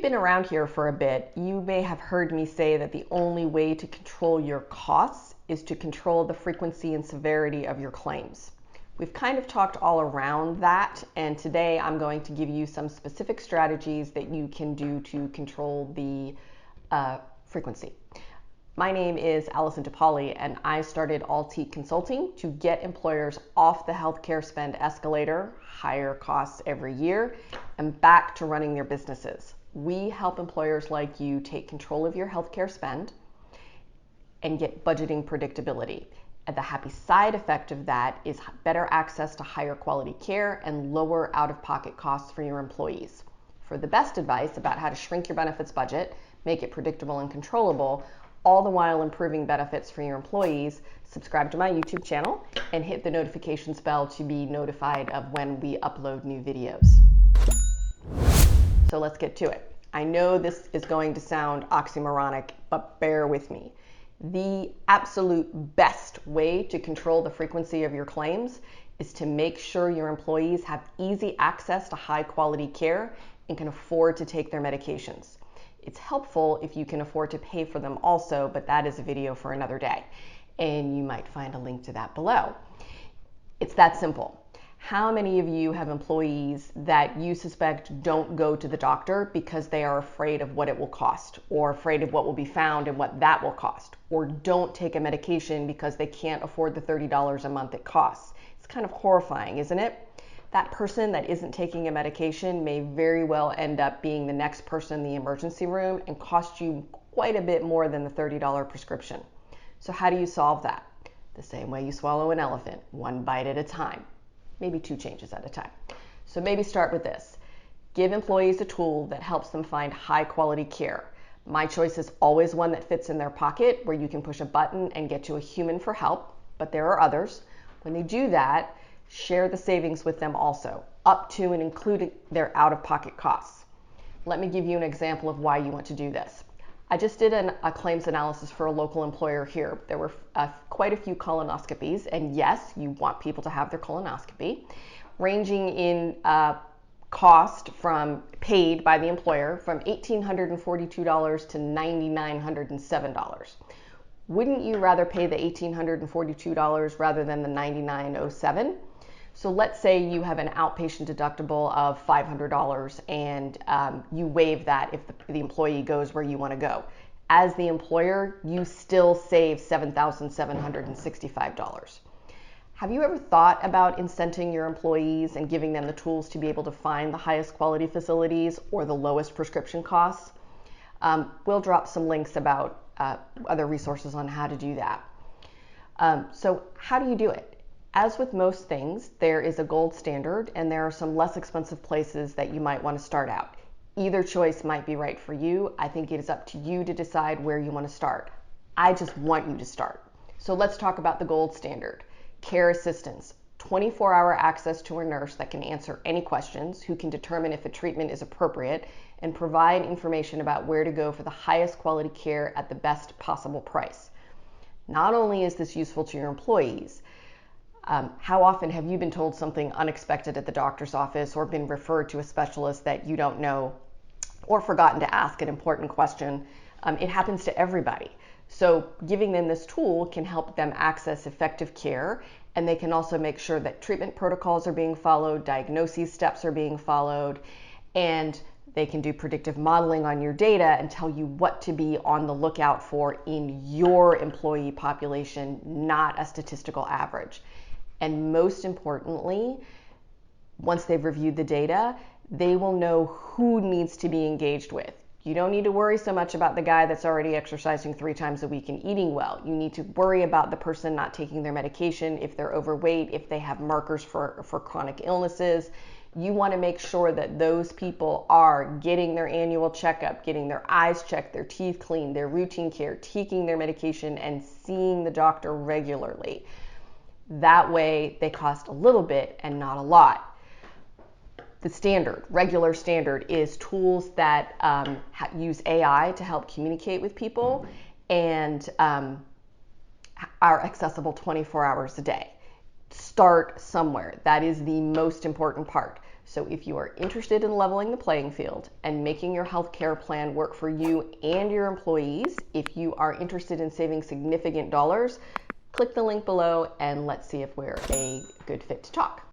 been around here for a bit, you may have heard me say that the only way to control your costs is to control the frequency and severity of your claims. We've kind of talked all around that, and today I'm going to give you some specific strategies that you can do to control the frequency. My name is Altiqe, and I started Altiqe Consulting to get employers off the healthcare spend escalator, higher costs every year, and back to running their businesses. We help employers like you take control of your healthcare spend and get budgeting predictability. And the happy side effect of that is better access to higher quality care and lower out-of-pocket costs for your employees. For the best advice about how to shrink your benefits budget, make it predictable and controllable, all the while improving benefits for your employees, subscribe to my YouTube channel and hit the notifications bell to be notified of when we upload new videos. So let's get to it. I know this is going to sound oxymoronic, but bear with me. The absolute best way to control the frequency of your claims is to make sure your employees have easy access to high quality care and can afford to take their medications. It's helpful if you can afford to pay for them also, but that is a video for another day, and you might find a link to that below. It's that simple. How many of you have employees that you suspect don't go to the doctor because they are afraid of what it will cost, or afraid of what will be found and what that will cost, or don't take a medication because they can't afford the $30 a month it costs? It's kind of horrifying, isn't it? That person that isn't taking a medication may very well end up being the next person in the emergency room and cost you quite a bit more than the $30 prescription. So how do you solve that? The same way you swallow an elephant, one bite at a time. Maybe two changes at a time. So maybe start with this. Give employees a tool that helps them find high quality care. My choice is always one that fits in their pocket, where you can push a button and get to a human for help, but there are others. When they do that, share the savings with them also, up to and including their out-of-pocket costs. Let me give you an example of why you want to do this. I just did a claims analysis for a local employer here. There were quite a few colonoscopies, and yes, you want people to have their colonoscopy, ranging in cost from paid by the employer from $1,842 to $9,907. Wouldn't you rather pay the $1,842 rather than the $9,907? So let's say you have an outpatient deductible of $500 and you waive that if the employee goes where you want to go. As the employer, you still save $7,765. Have you ever thought about incenting your employees and giving them the tools to be able to find the highest quality facilities or the lowest prescription costs? We'll drop some links about other resources on how to do that. So how do you do it? As with most things, there is a gold standard and there are some less expensive places that you might want to start out. Either choice might be right for you. I think it is up to you to decide where you want to start. I just want you to start. So let's talk about the gold standard. Care assistance, 24-hour access to a nurse that can answer any questions, who can determine if a treatment is appropriate, and provide information about where to go for the highest quality care at the best possible price. Not only is this useful to your employees, how often have you been told something unexpected at the doctor's office, or been referred to a specialist that you don't know, or forgotten to ask an important question? It happens to everybody. So giving them this tool can help them access effective care, and they can also make sure that treatment protocols are being followed, diagnosis steps are being followed, and they can do predictive modeling on your data and tell you what to be on the lookout for in your employee population, not a statistical average. And most importantly, once they've reviewed the data, they will know who needs to be engaged with. You don't need to worry so much about the guy that's already exercising 3 times a week and eating well. You need to worry about the person not taking their medication, if they're overweight, if they have markers for chronic illnesses. You want to make sure that those people are getting their annual checkup, getting their eyes checked, their teeth cleaned, their routine care, taking their medication, and seeing the doctor regularly. That way they cost a little bit and not a lot. The standard, regular standard, is tools that use AI to help communicate with people and are accessible 24 hours a day. Start somewhere. That is the most important part. So if you are interested in leveling the playing field and making your healthcare plan work for you and your employees, if you are interested in saving significant dollars, click the link below and let's see if we're a good fit to talk.